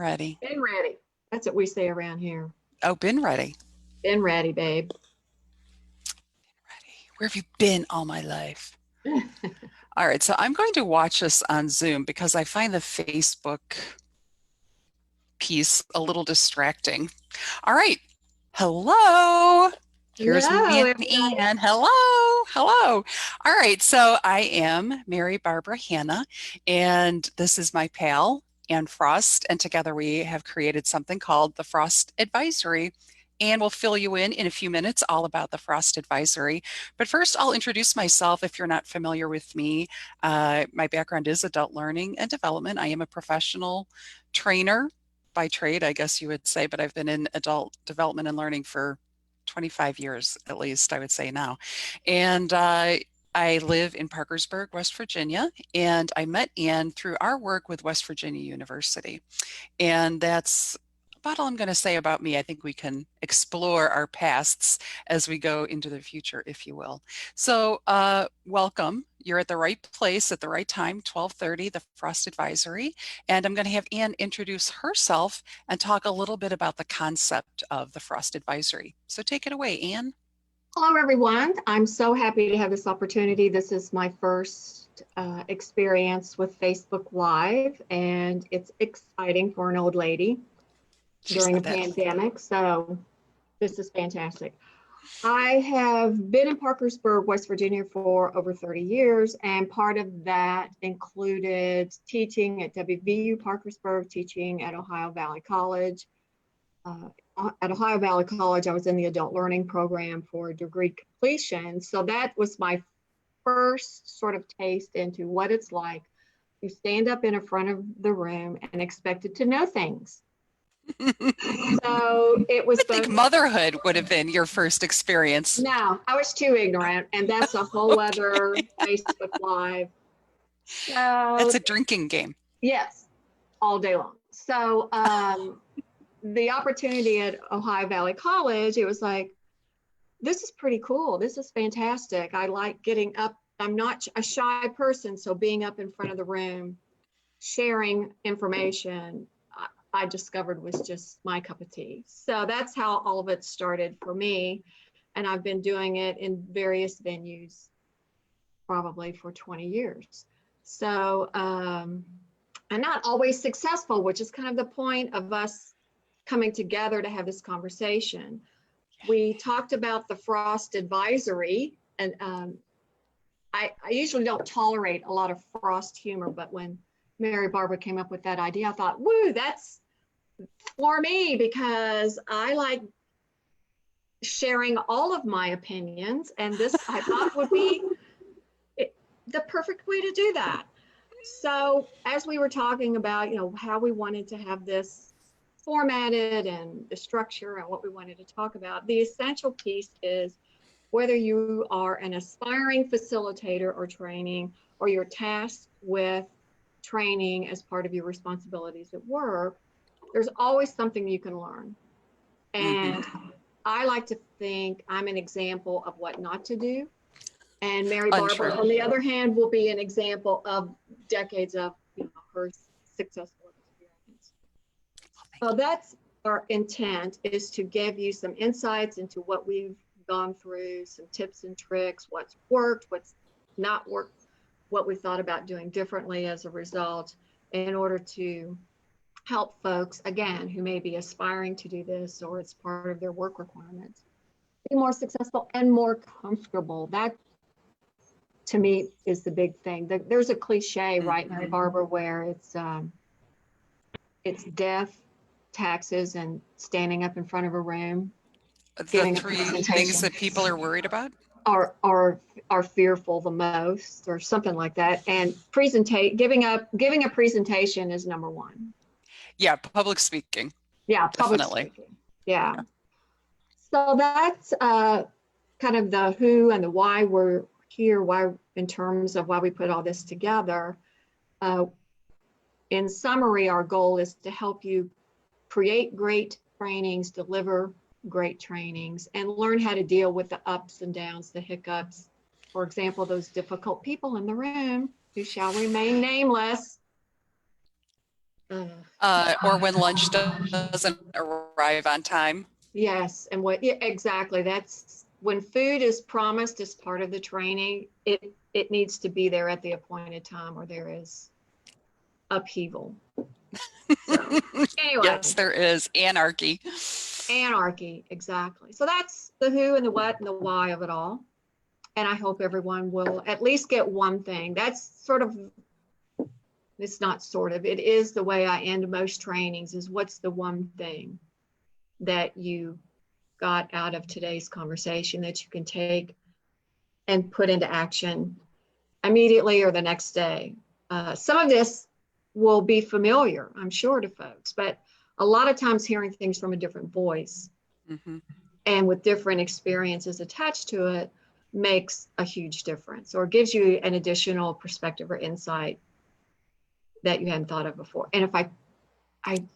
ready. Been ready. That's what we say around here. Oh, been ready. Been ready, babe. Ready. Where have you been all my life? All right, so I'm going to watch this on Zoom because I find the Facebook piece a little distracting. All right. Hello. Here's me Hello, and everybody. Ann. Hello. Hello. All right. So I am Mary Barbara Hanna, and this is my pal, Ann Frost. And together we have created something called the Frost Advisory. And we'll fill you in a few minutes all about the Frost Advisory. But first, I'll introduce myself if you're not familiar with me. My background is adult learning and development. I am a professional trainer by trade, I guess you would say, but I've been in adult development and learning for 25 years, at least, I would say now. And I live in Parkersburg, West Virginia, and I met Ann through our work with West Virginia University. And that's about all I'm going to say about me. I think we can explore our pasts as we go into the future, if you will. So welcome. You're at the right place at the right time, 12:30, the Frost Advisory. And I'm going to have Ann introduce herself and talk a little bit about the concept of the Frost Advisory. So take it away, Ann. Hello, everyone. I'm so happy to have this opportunity. This is my first experience with Facebook Live, and it's exciting for an old lady She's during a not that. pandemic. So this is fantastic. I have been in Parkersburg, West Virginia for over 30 years, and part of that included teaching at WVU Parkersburg, teaching at Ohio Valley College. At Ohio Valley College, I was in the adult learning program for degree completion. So that was my first sort of taste into what it's like to stand up in front of the room and expected to know things. So it was I think both. motherhood would have been your first experience. No, I was too ignorant, and that's a whole other Facebook Live. It's So a drinking game. yes, all day long. So the opportunity at Ohio Valley College, it was like, this is pretty cool. This is fantastic. I like getting up. I'm not a shy person, so being up in front of the room, sharing information, I discovered was just my cup of tea. So that's how all of it started for me. And I've been doing it in various venues probably for 20 years. So I'm not always successful, which is kind of the point of us coming together to have this conversation. We talked about the Frost Advisory, and I usually don't tolerate a lot of Frost humor, but when Mary Barbara came up with that idea, I thought, woo, that's for me, because I like sharing all of my opinions, and this I thought would be the perfect way to do that. So as we were talking about, how we wanted to have this formatted and the structure and what we wanted to talk about, the essential piece is whether you are an aspiring facilitator or training, or you're tasked with training as part of your responsibilities at work, there's always something you can learn. And I like to think I'm an example of what not to do. And Mary Barbara, on the other hand, will be an example of decades of her successful experience. So that's our intent, is to give you some insights into what we've gone through, some tips and tricks, what's worked, what's not worked, what we thought about doing differently as a result, in order to help folks, again, who may be aspiring to do this or it's part of their work requirements, be more successful and more comfortable. That, to me, is the big thing. There's a cliche, right, Mary Barbara, where it's death, taxes, and standing up in front of a room. The three things that people are worried about? Are fearful the most, or something like that. And giving a presentation is number one. Yeah, public speaking. Yeah, public speaking. Yeah. So that's kind of the who and the why we're here, why, in terms of why we put all this together. In summary, our goal is to help you create great trainings, deliver great trainings, and learn how to deal with the ups and downs, the hiccups. For example, those difficult people in the room who shall remain nameless. Uh, or when lunch doesn't arrive on time. yes, and what, yeah, exactly. That's when food is promised as part of the training, it needs to be there at the appointed time or there is upheaval. So Yes, anyway, there is anarchy. anarchy, exactly. So that's the who and the what and the why of it all. And I hope everyone will at least get one thing. That's sort of, it's not sort of, it is the way I end most trainings is what's the one thing that you got out of today's conversation that you can take and put into action immediately or the next day. Some of this will be familiar, I'm sure, to folks, but a lot of times hearing things from a different voice Hmm. and with different experiences attached to it makes a huge difference or gives you an additional perspective or insight that you hadn't thought of before. And if I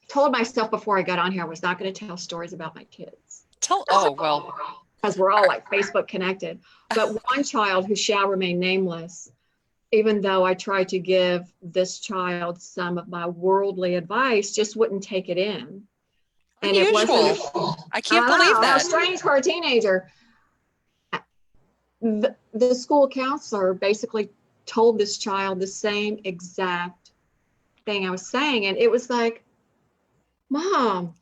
told myself before I got on here I was not going to tell stories about my kids Oh, well, because we're all are- like Facebook connected. But one child who shall remain nameless, even though I tried to give this child some of my worldly advice, just wouldn't take it in. And it wasn't, unusual. I can't I believe know, how that. strange for a teenager. The school counselor basically told this child the same exact thing I was saying. And it was like, Mom,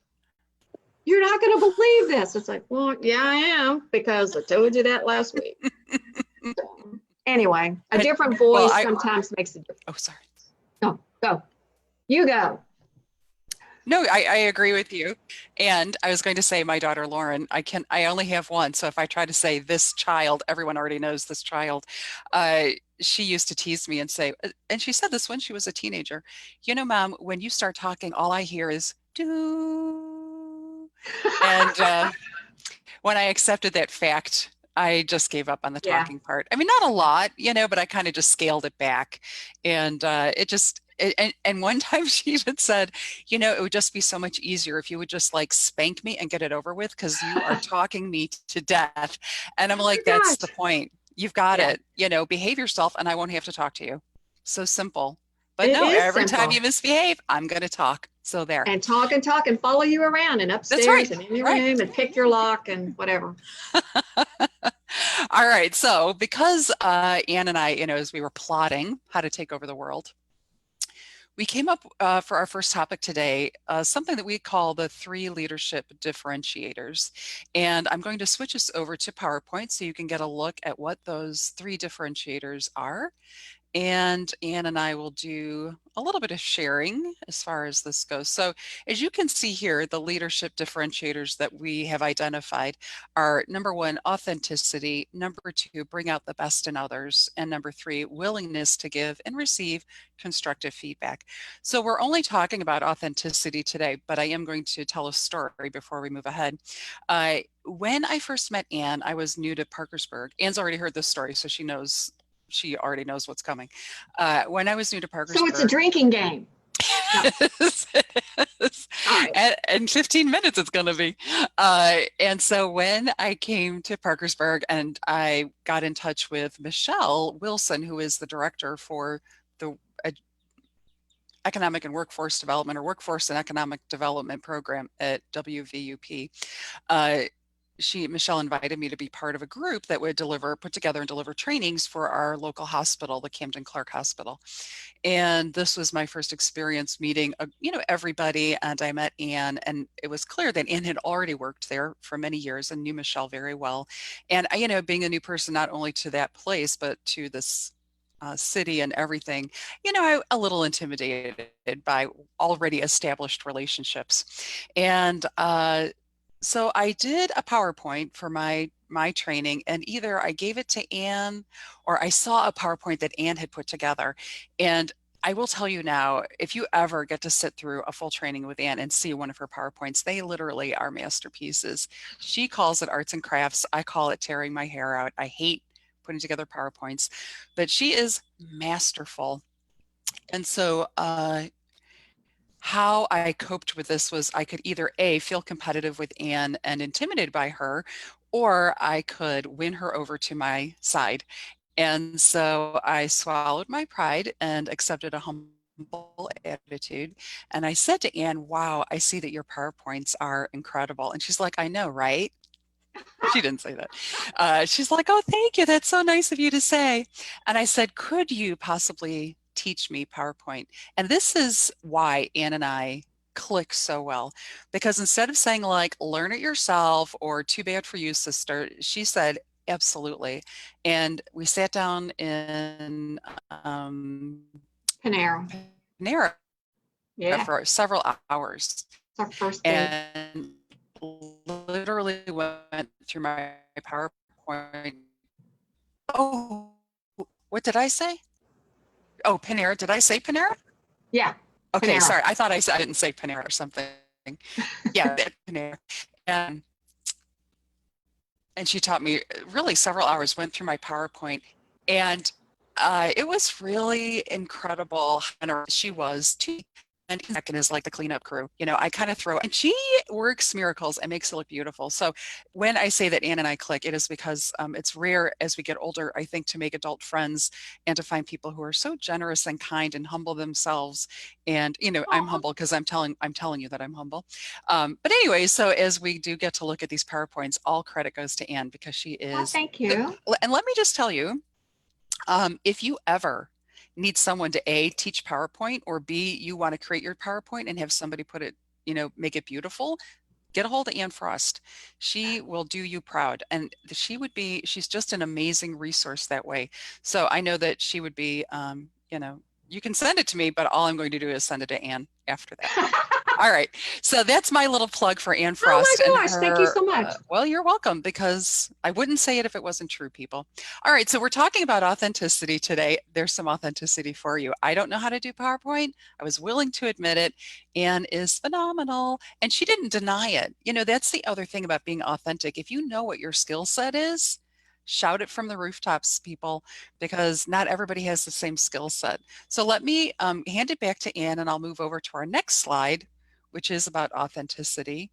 you're not going to believe this. It's like, well, yeah, I am because I told you that last week. So, anyway, a I, different well, voice sometimes makes a difference. oh, sorry. No, go. You go. No, I agree with you. And I was going to say my daughter Lauren, I only have one. So if I try to say this child, everyone already knows this child. Uh, she used to tease me and say, and she said this when she was a teenager, you know, Mom, when you start talking, all I hear is do. And when I accepted that fact, I just gave up on the Yeah. talking part. I mean, not a lot, but I kind of just scaled it back. And and one time she even said, it would just be so much easier if you would just like spank me and get it over with because you are talking me to death. And I'm Oh like, my that's the gosh. point. You've got Yeah. it. Behave yourself and I won't have to talk to you. So simple. But It no, is every time simple. you misbehave, I'm going to talk. So there. And talk and follow you around and That's right. upstairs and in your Right. room and pick your lock and whatever. All right. So, because Anne and I, as we were plotting how to take over the world, we came up for our first topic today, something that we call the three leadership differentiators. And I'm going to switch us over to PowerPoint so you can get a look at what those three differentiators are. And Anne and I will do a little bit of sharing as far as this goes. So as you can see here, the leadership differentiators that we have identified are number one, authenticity, number two, bring out the best in others, and number three, willingness to give and receive constructive feedback. So we're only talking about authenticity today, but I am going to tell a story before we move ahead. When I first met Anne, I was new to Parkersburg. Anne's already heard this story, so she already knows what's coming. When I was new to So it's a Parkersburg, drinking game. No. it is. All right. And in 15 minutes it's going to be. And so when I came to Parkersburg and I got in touch with Michelle Wilson, who is the director for the Economic and Workforce Development or Workforce and Economic Development Program at WVUP, uh, Michelle invited me to be part of a group that would put together and deliver trainings for our local hospital, the Camden Clark Hospital. And this was my first experience meeting, everybody. And I met Anne, and it was clear that Anne had already worked there for many years and knew Michelle very well. And being a new person, not only to that place, but to this city and everything, a little intimidated by already established relationships. And so I did a PowerPoint for my training, and either I gave it to Anne or I saw a PowerPoint that Anne had put together. And I will tell you now, if you ever get to sit through a full training with Anne and see one of her PowerPoints, they literally are masterpieces. She calls it arts and crafts. I call it tearing my hair out. I hate putting together PowerPoints, but she is masterful. And so how I coped with this was I could either A, feel competitive with Anne and intimidated by her, or I could win her over to my side. And so I swallowed my pride and accepted a humble humble attitude. And I said to Anne, wow, I see that your PowerPoints are incredible. And she's like, I know, right? She didn't say that. She's like, oh, thank you. That's so nice of you to say. And I said, could you possibly teach me PowerPoint? And this is why Anne and I click so well. Because instead of saying, like, learn it yourself or too bad for you, sister, she said, absolutely. And we sat down in Panera. Panera Yeah, for several hours it's our first date. and literally went through my PowerPoint. Oh, what did I say? Oh, Panera. Did I say Panera? Yeah, Okay, Panera. sorry. I thought I didn't say Panera or something. Yeah, Panera. And and she taught me really several hours, went through my PowerPoint, and it was really incredible. And she was too. And second is like the cleanup crew. You know, I kind of throw, and she works miracles and makes it look beautiful. So when I say that Anne and I click, it is because it's rare as we get older, I think, to make adult friends and to find people who are so generous and kind and humble themselves. And you know, I'm Oh, humble because I'm telling you that I'm humble. But anyway, so as we do get to look at these PowerPoints, all credit goes to Anne because she well, is thank the, you. and let me just tell you, if you ever need someone to A, teach PowerPoint, or B, you want to create your PowerPoint and have somebody put it, you know, make it beautiful, get a hold of Anne Frost. She will do you proud. And she's just an amazing resource that way. So I know that she would be, you know, you can send it to me, but all I'm going to do is send it to Anne after that. All right. So that's my little plug for Anne Oh Frost and my gosh, thank you her. so much. Well, you're welcome because I wouldn't say it if it wasn't true, people. All right. So we're talking about authenticity today. There's some authenticity for you. I don't know how to do PowerPoint. I was willing to admit it. Anne is phenomenal. And she didn't deny it. You know, that's the other thing about being authentic. If you know what your skill set is, shout it from the rooftops, people, because not everybody has the same skill set. So let me hand it back to Anne and I'll move over to our next slide, which is about authenticity.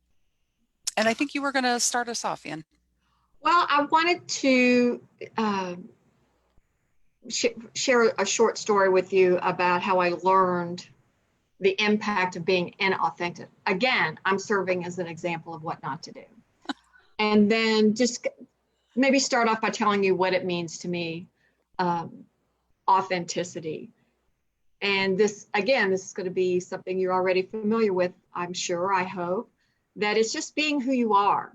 And I think you were going to start us off, Anne. Well, I wanted to uh, share a short story with you about how I learned the impact of being inauthentic. Again, I'm serving as an example of what not to do. And then just maybe start off by telling you what it means to me, um, authenticity. And this, again, this is going to be something you're already familiar with, I'm sure, I hope, that it's just being who you are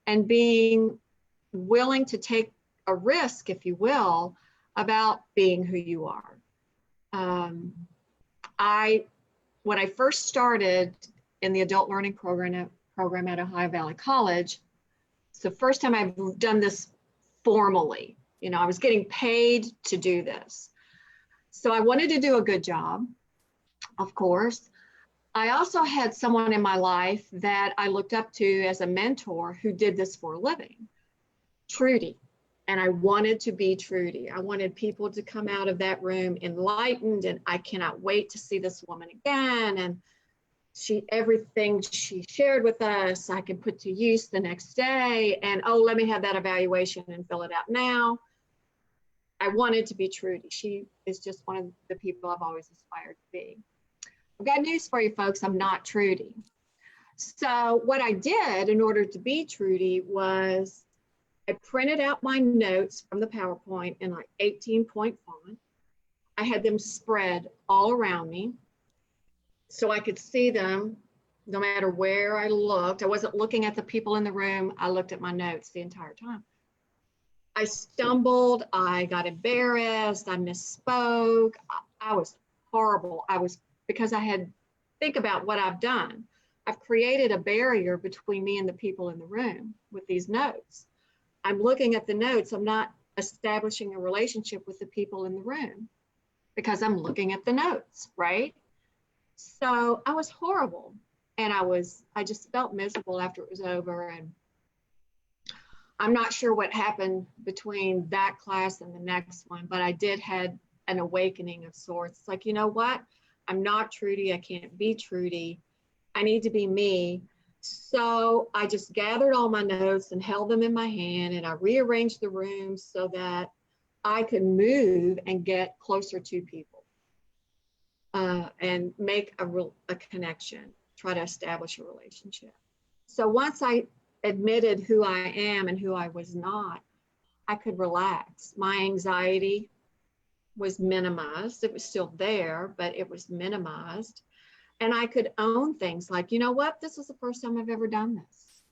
and being willing to take a risk, if you will, about being who you are. Um, I, when I first started in the adult learning program at Ohio Valley College, it's the first time I've done this formally. You know, I was getting paid to do this. So I wanted to do a good job, of course. I also had someone in my life that I looked up to as a mentor who did this for a living, Trudy. And I wanted to be Trudy. I wanted people to come out of that room enlightened, and I cannot wait to see this woman again. And everything she shared with us, I can put to use the next day. And oh, let me have that evaluation and fill it out now. I wanted to be Trudy. She is just one of the people I've always aspired to be. I've got news for you folks, I'm not Trudy. So what I did in order to be Trudy was I printed out my notes from the PowerPoint in like 18-point font. I had them spread all around me so I could see them no matter where I looked. I wasn't looking at the people in the room. I looked at my notes the entire time. I stumbled, I got embarrassed, I misspoke. I was horrible. Because I had, think about what I've done. I've created a barrier between me and the people in the room with these notes. I'm looking at the notes. I'm not establishing a relationship with the people in the room because I'm looking at the notes, right? So I was horrible. And I just felt miserable after it was over. And I'm not sure what happened between that class and the next one, but I did had an awakening of sorts. It's like, you know what? I'm not Trudy. I can't be Trudy. I need to be me. So I just gathered all my notes and held them in my hand, and I rearranged the room so that I could move and get closer to people. and make a connection, try to establish a relationship. So once I admitted who I am and who I was not, I could relax. My anxiety was minimized. It was still there, but it was minimized. And I could own things like, you know what, this is the first time I've ever done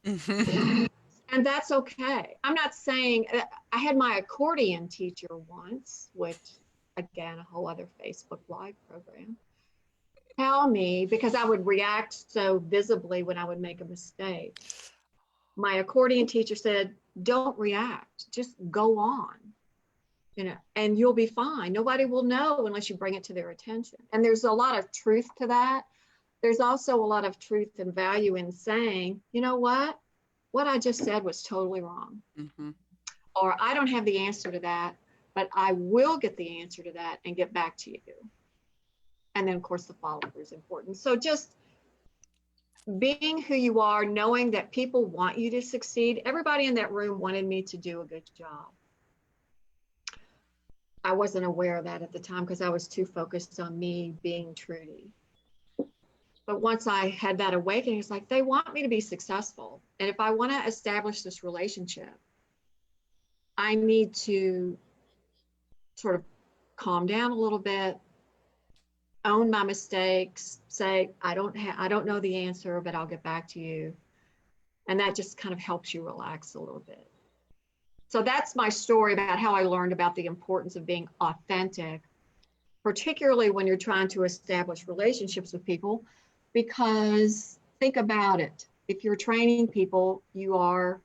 Mhm. this. And that's okay. I'm not saying I had my accordion teacher once, which again, a whole other Facebook Live program, tell me because I would react so visibly when I would make a mistake. My accordion teacher said, don't react, just go on, and you'll be fine. Nobody will know unless you bring it to their attention. And there's a lot of truth to that. There's also a lot of truth and value in saying, you know what I just said was totally wrong. Mhm. Or I don't have the answer to that, but I will get the answer to that and get back to you. And then, of course, the follow up is important. So just being who you are, knowing that people want you to succeed. Everybody in that room wanted me to do a good job. I wasn't aware of that at the time because I was too focused on me being Trudy. But once I had that awakening, it's like they want me to be successful. And if I want to establish this relationship, I need to sort of calm down a little bit, own my mistakes, say, I don't know the answer, but I'll get back to you. And that just kind of helps you relax a little bit. So that's my story about how I learned about the importance of being authentic, particularly when you're trying to establish relationships with people, because think about it. If you're training people, you are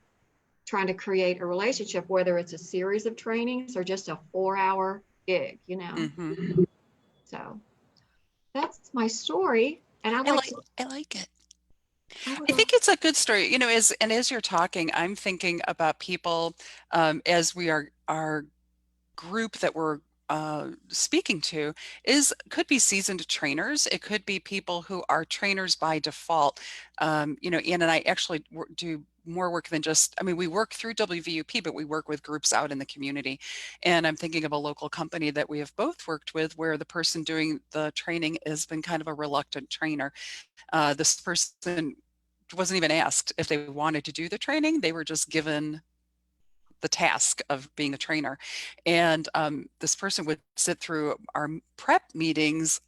trying to create a relationship, whether it's a series of trainings or just a 4 hour gig, Mhm. So that's my story. And I like I like it. I would I like, think it's a good story. As you're talking, I'm thinking about people as we are our group that we're speaking to is could be seasoned trainers. It could be people who are trainers by default. Ann and I actually do more work than just, I mean, we work through WVUP, but we work with groups out in the community. And I'm thinking of a local company that we have both worked with where the person doing the training has been kind of a reluctant trainer. This person wasn't even asked if they wanted to do the training. They were just given the task of being a trainer. And this person would sit through our prep meetings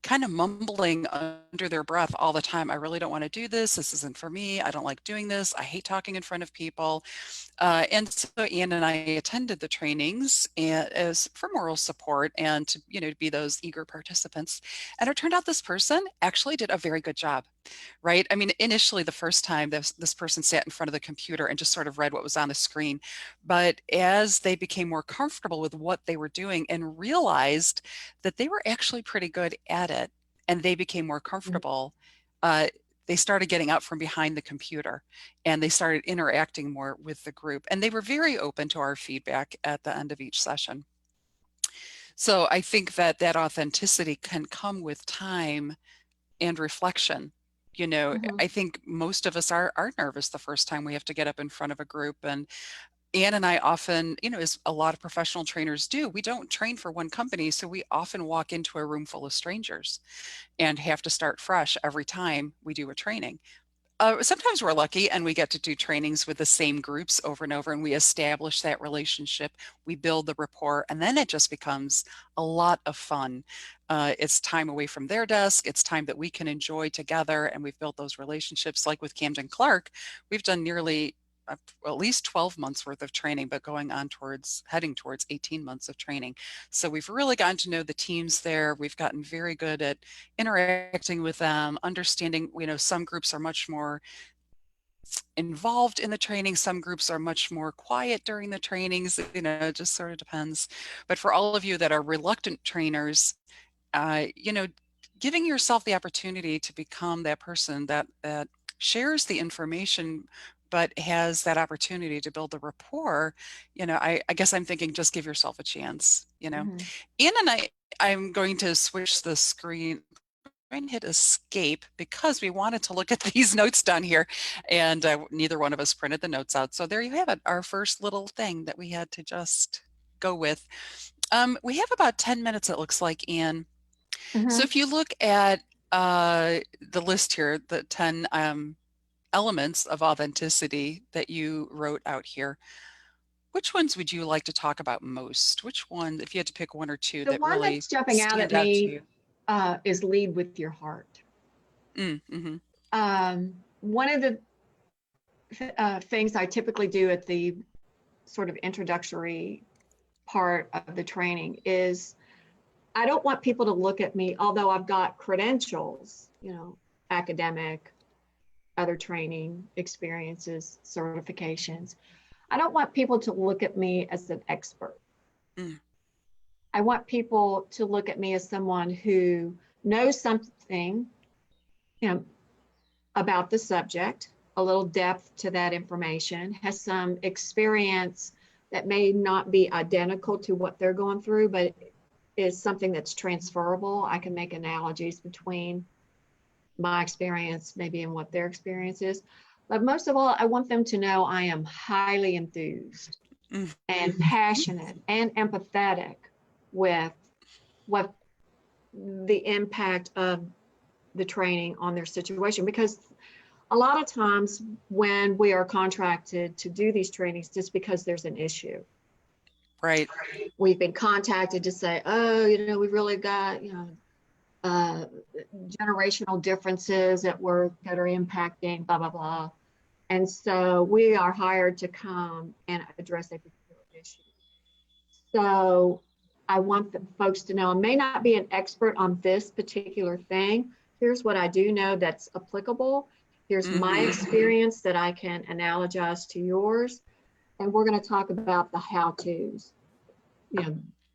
kind of mumbling under their breath all the time. I really don't want to do this. This isn't for me. I don't like doing this. I hate talking in front of people. And so Ann and I attended the trainings as for moral support and to be those eager participants. And it turned out this person actually did a very good job. Right? I mean, initially, the first time this person sat in front of the computer and just sort of read what was on the screen. But as they became more comfortable with what they were doing and realized that they were actually pretty good at it, and they became more comfortable, uh, they started getting out from behind the computer and they started interacting more with the group. And they were very open to our feedback at the end of each session. So I think that that authenticity can come with time and reflection. mm-hmm, I think most of us are nervous the first time we have to get up in front of a group. And Ann and I often, as a lot of professional trainers do, we don't train for one company. So we often walk into a room full of strangers and have to start fresh every time we do a training. Sometimes we're lucky and we get to do trainings with the same groups over and over, and we establish that relationship. We build the rapport, and then it just becomes a lot of fun. It's time away from their desk. It's time that we can enjoy together, and we've built those relationships. Like with Camden Clark, we've done nearly at least 12 months worth of training, but going on towards heading towards 18 months of training. So we've really gotten to know the teams there. We've gotten very good at interacting with them, understanding, some groups are much more involved in the training. Some groups are much more quiet during the trainings, it just sort of depends. But for all of you that are reluctant trainers, uh, you know, giving yourself the opportunity to become that person that shares the information but has that opportunity to build a rapport, I guess I'm thinking just give yourself a chance. mm-hmm. Ann and I'm going to switch the screen and hit escape because we wanted to look at these notes down here, and neither one of us printed the notes out. So there you have it, our first little thing that we had to just go with. We have about 10 minutes, it looks like, Ian. So Hmm. if you look at the list here, the 10 elements of authenticity that you wrote out here, which ones would you like to talk about most? Which one, if you had to pick one or two The that one really that's jumping out at stand out to me you? is lead with your heart. Mm-hmm. One of the things I typically do at the sort of introductory part of the training is I don't want people to look at me, although I've got credentials, academic, other training experiences, certifications. I don't want people to look at me as an expert. Mm, I want people to look at me as someone who knows something, you know, about the subject, a little depth to that information, has some experience that may not be identical to what they're going through, but is something that's transferable. I can make analogies between my experience, maybe, and what their experience is. But most of all, I want them to know I am highly enthused mm, and passionate and empathetic with what the impact of the training on their situation. Because a lot of times when we are contracted to do these trainings, just because there's an issue, right. we've been contacted to say, oh, we've really got, uh, generational differences at work that are impacting blah, blah, blah. And so we are hired to come and address a particular issue. So I want the folks to know I may not be an expert on this particular thing. Here's what I do know that's applicable. Here's my Mm-hmm. experience that I can analogize to yours. And we're going to talk about the how to's,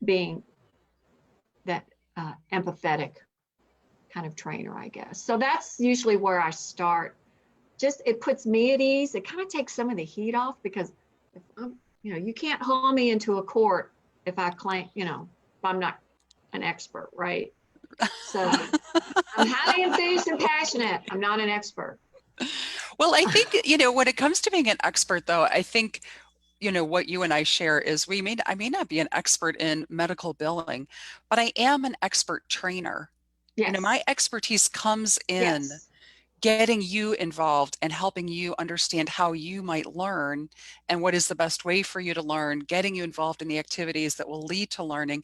being that empathetic kind of trainer, I guess. So that's usually where I start. Just it puts me at ease. It kind of takes some of the heat off because if I'm, you can't haul me into a court if I claim, if I'm not an expert, right? So I'm highly enthused and passionate. I'm not an expert. Well, I think, when it comes to being an expert, though, I think, what you and I share is I may not be an expert in medical billing, but I am an expert trainer. My Yes. expertise comes in Yes. getting you involved and helping you understand how you might learn and what is the best way for you to learn, getting you involved in the activities that will lead to learning.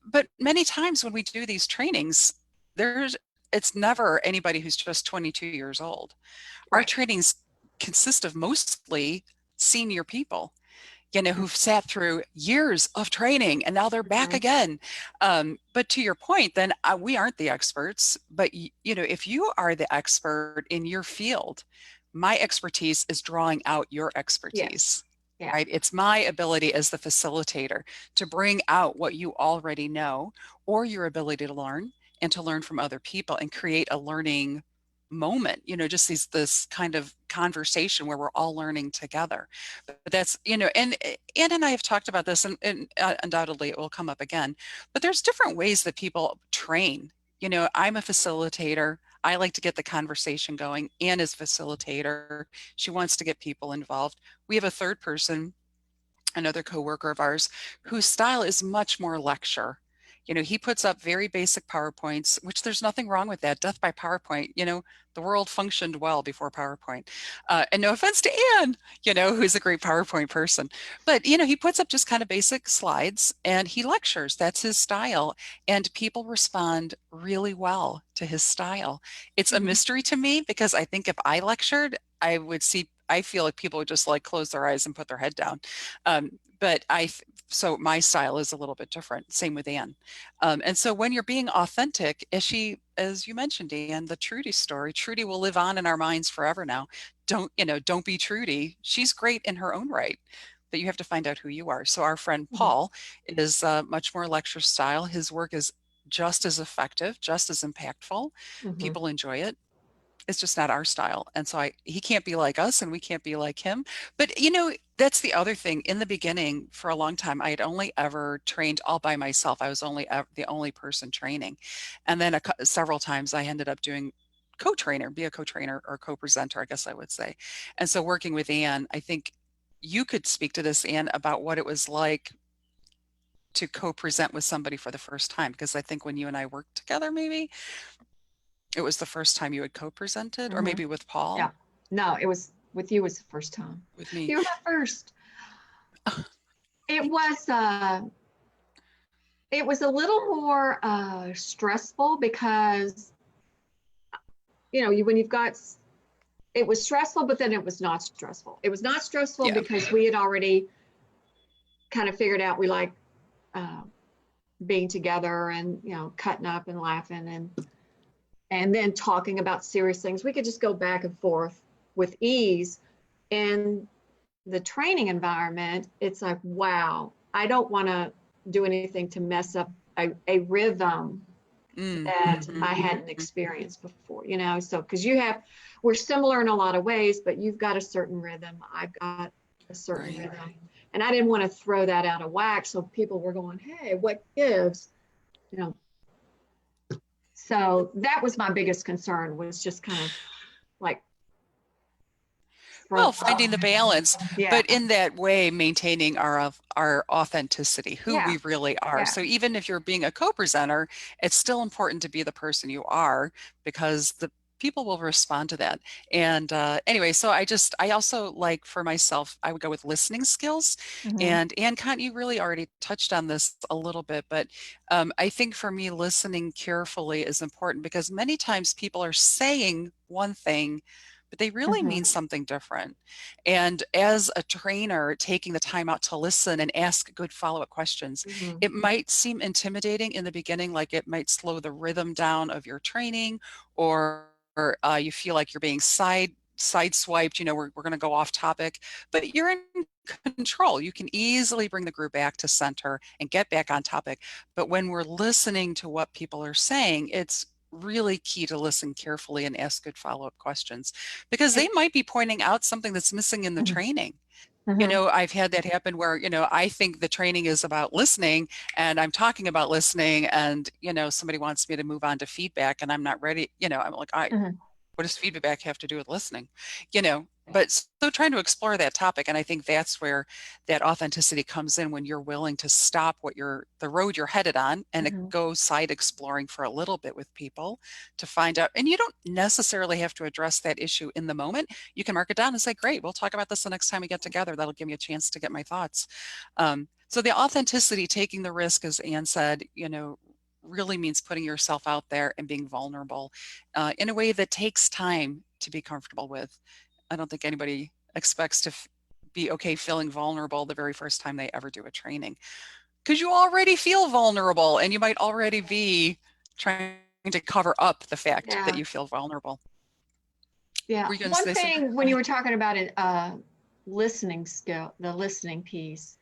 But many times when we do these trainings, there's it's never anybody who's just 22 years old. Our Right. trainings consist of mostly senior people, who've sat through years of training and now they're back Mhm. again. But to your point, then we aren't the experts. But if you are the expert in your field, my expertise is drawing out your Yes. expertise, Yeah. right? It's my ability as the facilitator to bring out what you already know or your ability to learn and to learn from other people and create a learning moment, just this kind of conversation where we're all learning together. But that's, and Ann and I have talked about this, and undoubtedly it will come up again. But there's different ways that people train. I'm a facilitator. I like to get the conversation going. Ann is a facilitator. She wants to get people involved. We have a third person, another coworker of ours, whose style is much more lecture. He puts up very basic PowerPoints, which there's nothing wrong with that. Death by PowerPoint. The world functioned well before PowerPoint. And no offense to Anne, who's a great PowerPoint person. But, he puts up just kind of basic slides and he lectures. That's his style. And people respond really well to his style. It's a Mhm. mystery to me because I think if I lectured, I feel like people would just like close their eyes and put their head down. But so my style is a little bit different. Same with Anne. And so when you're being authentic, as you mentioned, Anne, the Trudy story, Trudy will live on in our minds forever now. Don't be Trudy. She's great in her own right, but you have to find out who you are. So our friend Mhm. Paul is much more lecture style. His work is just as effective, just as impactful. Mhm. People enjoy it. It's just not our style. And so he can't be like us and we can't be like him. But that's the other thing. In the beginning, for a long time, I had only ever trained all by myself. I was the only person training. And then several times I ended up doing be a co-trainer or co-presenter, I guess I would say. And so working with Anne, I think you could speak to this, Anne, about what it was like to co-present with somebody for the first time? Because I think when you and I worked together, maybe it was the first time you had co-presented, or Hmm. maybe with Paul, Yeah. No, it was with you was the first time. with me. You were the first. It was it was a little more stressful because when you've got it was stressful, but then it was not stressful. It was not stressful Yeah. because we had already kind of figured out we like uh, being together and cutting up and laughing and then talking about serious things. We could just go back and forth with ease. In the training environment, it's like, wow, I don't want to do anything to mess up a rhythm Mm, that mm-hmm, I hadn't experienced before, so because we're similar in a lot of ways, but you've got a certain rhythm, I've got a certain right. rhythm, and I didn't want to throw that out of whack, so people were going, hey, what gives, you know so that was my biggest concern, was just kind of like Well, stroke. finding the balance, Yeah, but in that way, maintaining our authenticity, who yeah, we really are. yeah. So even if you're being a co-presenter, it's still important to be the person you are because the people will respond to that. And anyway, so I also like for myself, I would go with listening skills. Hmm. And Kant, you really already touched on this a little bit, but I think for me, listening carefully is important because many times people are saying one thing but they really Hmm. mean something different. And as a trainer, taking the time out to listen and ask good follow-up questions, Hmm. it might seem intimidating in the beginning, like it might slow the rhythm down of your training, or you feel like you're being sideswiped, we're going to go off topic, but you're in control. You can easily bring the group back to center and get back on topic. But when we're listening to what people are saying, it's really key to listen carefully and ask good follow-up questions because they might be pointing out something that's missing in the training. Hmm. I've had that happen where, I think the training is about listening and I'm talking about listening and, somebody wants me to move on to feedback and I'm not ready. I'm like, Hmm. what does feedback have to do with listening? But so trying to explore that topic. And I think that's where that authenticity comes in when you're willing to stop the road you're headed on and Hmm. go side exploring for a little bit with people to find out. And you don't necessarily have to address that issue in the moment. You can mark it down and say, great, we'll talk about this the next time we get together. That'll give me a chance to get my thoughts. So the authenticity, taking the risk, as Anne said, really means putting yourself out there and being vulnerable in a way that takes time to be comfortable with. I don't think anybody expects to be okay feeling vulnerable the very first time they ever do a training because you already feel vulnerable and you might already be trying to cover up the fact that Yeah. you feel vulnerable. Yeah. Were you going to One say something? thing Go when you ahead. were talking about it, listening skill, the listening piece,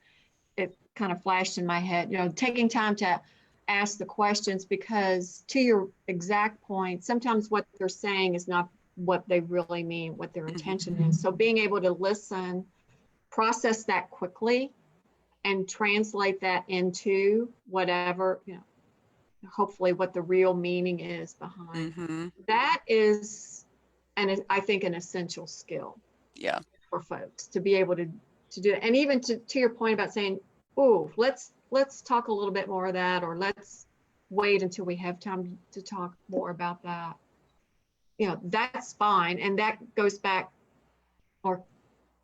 it kind of flashed in my head, taking time to ask the questions, because to your exact point, sometimes what they're saying is not what they really mean, what their Mhm. intention is. So being able to listen, process that quickly, and translate that into whatever, hopefully what the real meaning is behind Mhm. that is, and I think an essential skill Yeah. for folks to be able to do it. And even to your point about saying, oh, let's talk a little bit more of that, or let's wait until we have time to talk more about that. That's fine. And that goes back or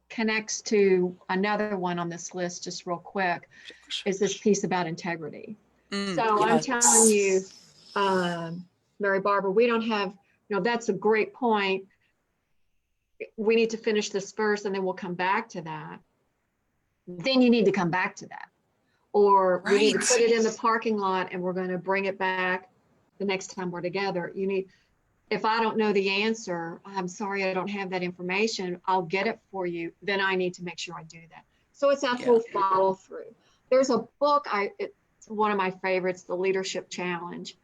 connects to another one on this list, just real quick, is this piece about integrity. So I'm telling you, Yes. Mary Barbara, we don't have, that's a great point. We need to finish this first and then we'll come back to that. Then you need to come back to that. Or we need to put Right. it in the parking lot and we're going to bring it back the next time we're together. If I don't know the answer, I'm sorry, I don't have that information. I'll get it for you. Then I need to make sure I do that. So it's that Yeah. whole follow through. There's a book, it's one of my favorites, The Leadership Challenge.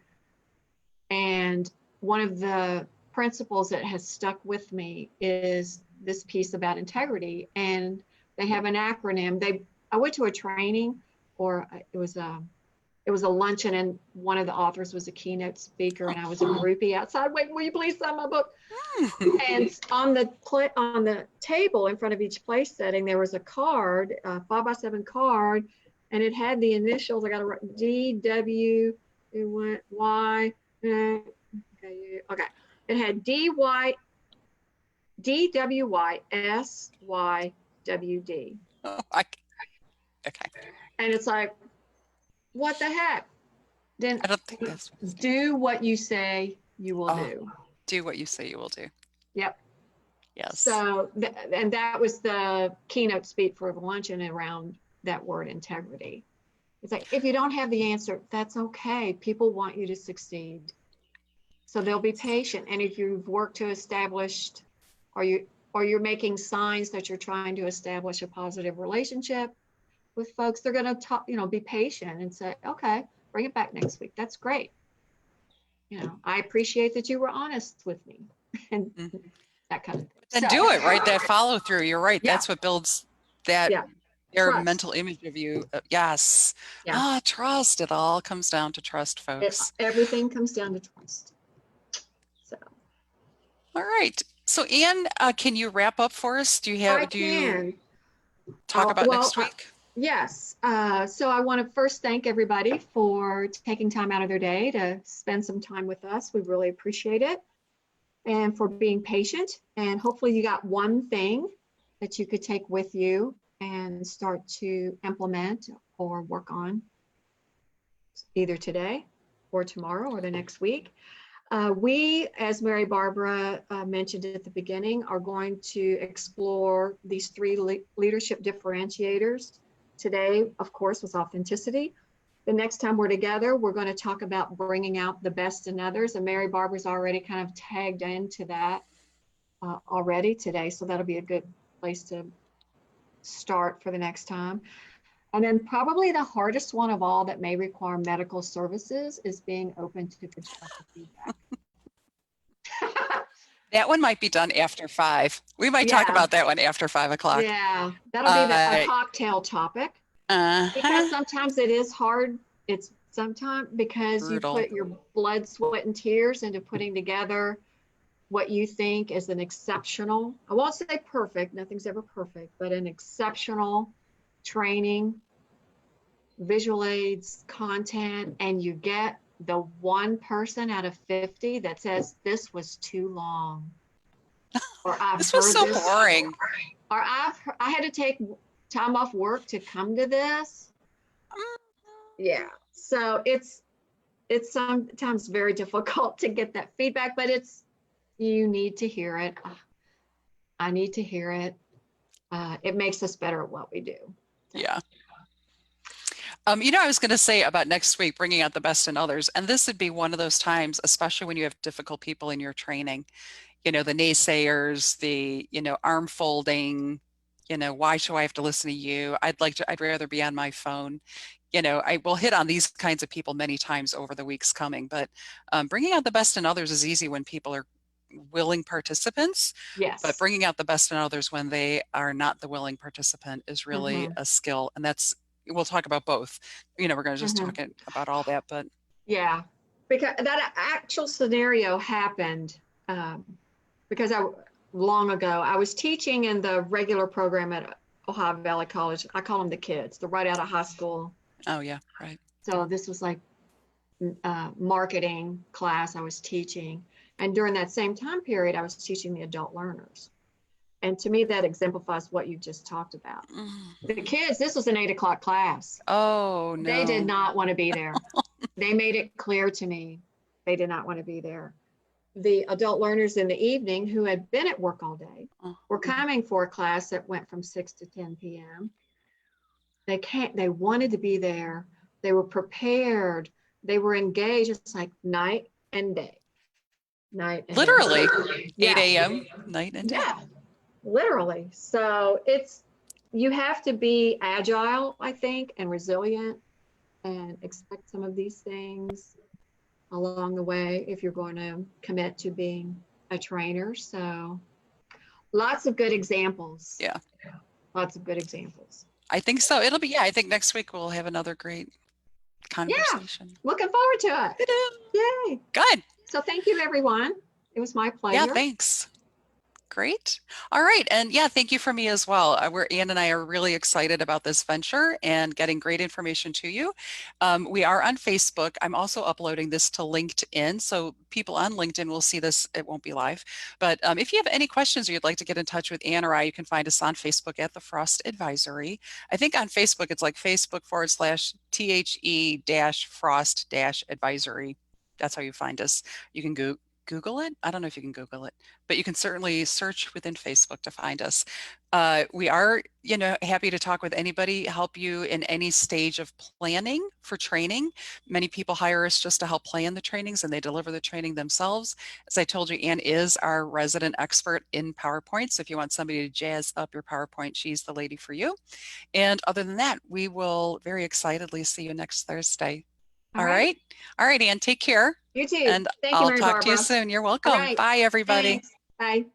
And one of the principles that has stuck with me is this piece about integrity. And they have an acronym. I went to a training, or it was a luncheon, and one of the authors was a keynote speaker, and I was a groupie outside waiting, will you please sign my book? Oh. And on the table in front of each place setting, there was a card, a 5x7 card, and it had the initials. I got to write DW. It went Y. Okay. It had DWYSYWD. Oh, okay. And it's like, what the heck? Then I don't think that's what it's doing. do what you say you will Oh, do. do what you say you will do. Yep. Yes. So, and that was the keynote speak for the luncheon around that word integrity. It's like, if you don't have the answer, that's okay. People want you to succeed. So they'll be patient. And if you've worked to establish, or you're making signs that you're trying to establish a positive relationship with folks, they're going to talk, be patient and say, okay, bring it back next week. That's great. I appreciate that you were honest with me and Mm. that kind of thing. Then So, do it, right? That follow through. You're right. yeah, That's what builds that yeah, their trust. mental image of you. Yes. Yeah, Trust. It all comes down to trust, folks. everything comes down to trust. So, All right. So Anne, can you wrap up for us? I Do you can. talk about Well, next week? yes. So I want to first thank everybody for taking time out of their day to spend some time with us. We really appreciate it. And for being patient. And hopefully you got one thing that you could take with you and start to implement or work on either today or tomorrow or the next week. We, as Mary Barbara mentioned at the beginning, are going to explore these three leadership differentiators. Today, of course, was authenticity. The next time we're together, we're going to talk about bringing out the best in others. And Mary Barbara's already kind of tagged into that already today. So that'll be a good place to start for the next time. And then probably the hardest one of all that may require medical services is being open to constructive feedback. That one might be done after 5. We might talk Yeah, about that one after 5 o'clock. yeah, that'll be a Uh, cocktail topic because uh-huh. sometimes it is hard. It's sometimes because you Brutal. put your blood, sweat, and tears into putting together what you think is an exceptional, I won't say perfect, nothing's ever perfect, but an exceptional training, visual aids, content, and you get the one person out of 50 that says, this was too long, or I've This was heard so this, boring. or I had to take time off work to come to this. Yeah. So it's sometimes very difficult to get that feedback, but you need to hear it. I need to hear it. It makes us better at what we do. So, Yeah. I was going to say about next week, bringing out the best in others. And this would be one of those times, especially when you have difficult people in your training, the naysayers, arm folding, why should I have to listen to you? I'd rather be on my phone. I will hit on these kinds of people many times over the weeks coming, but bringing out the best in others is easy when people are willing participants, but yes. bringing out the best in others when they are not the willing participant is really Mm-hmm. a skill. And we'll talk about both. We're going to just Mm-hmm. talk about all that, but Yeah. Because that actual scenario happened um, because long ago, I was teaching in the regular program at Ohio Valley College. I call them the kids, they're right out of high school. oh yeah, right. So this was like marketing class I was teaching. And during that same time period, I was teaching the adult learners. And to me, that exemplifies what you just talked about. The Mhm. kids, this was an 8 o'clock class. Oh They did no. not want to be there. They made it clear to me they did not want to be there. The adult learners in the evening who had been at work all day Oh, were coming for a class that went from 6 to 10 p.m. They wanted to be there. They were prepared. They were engaged. It's like night and day, night and literally day. 8 Yeah. a.m. night and day. Yeah, literally. So you have to be agile, I think, and resilient and expect some of these things along the way if you're going to commit to being a trainer. So lots of good examples. Yeah, Lots of good examples. I think so. Yeah, I think next week we'll have another great Yeah, conversation. looking forward to it. Yay. Good. So thank you, everyone. It was my Yeah, pleasure. thanks. Great. All right. And yeah, thank you for me as well. Ann and I are really excited about this venture and getting great information to you. We are on Facebook. I'm also uploading this to LinkedIn. So people on LinkedIn will see this. It won't be live. But if you have any questions or you'd like to get in touch with Ann or I, you can find us on Facebook at the Frost Advisory. I think on Facebook, it's like Facebook.com/THE dash Frost dash advisory. That's how you find us. You can Google it. I don't know if you can Google it, but you can certainly search within Facebook to find us. We are, happy to talk with anybody, help you in any stage of planning for training. Many people hire us just to help plan the trainings and they deliver the training themselves. As I told you, Ann is our resident expert in PowerPoint. So if you want somebody to jazz up your PowerPoint, she's the lady for you. And other than that, we will very excitedly see you next Thursday. All All right. right. All right, Ann, take care. You too. And Thank you, I'll Mary talk to you Barbara. soon. You're All welcome. right. Bye, everybody. Thanks. Bye.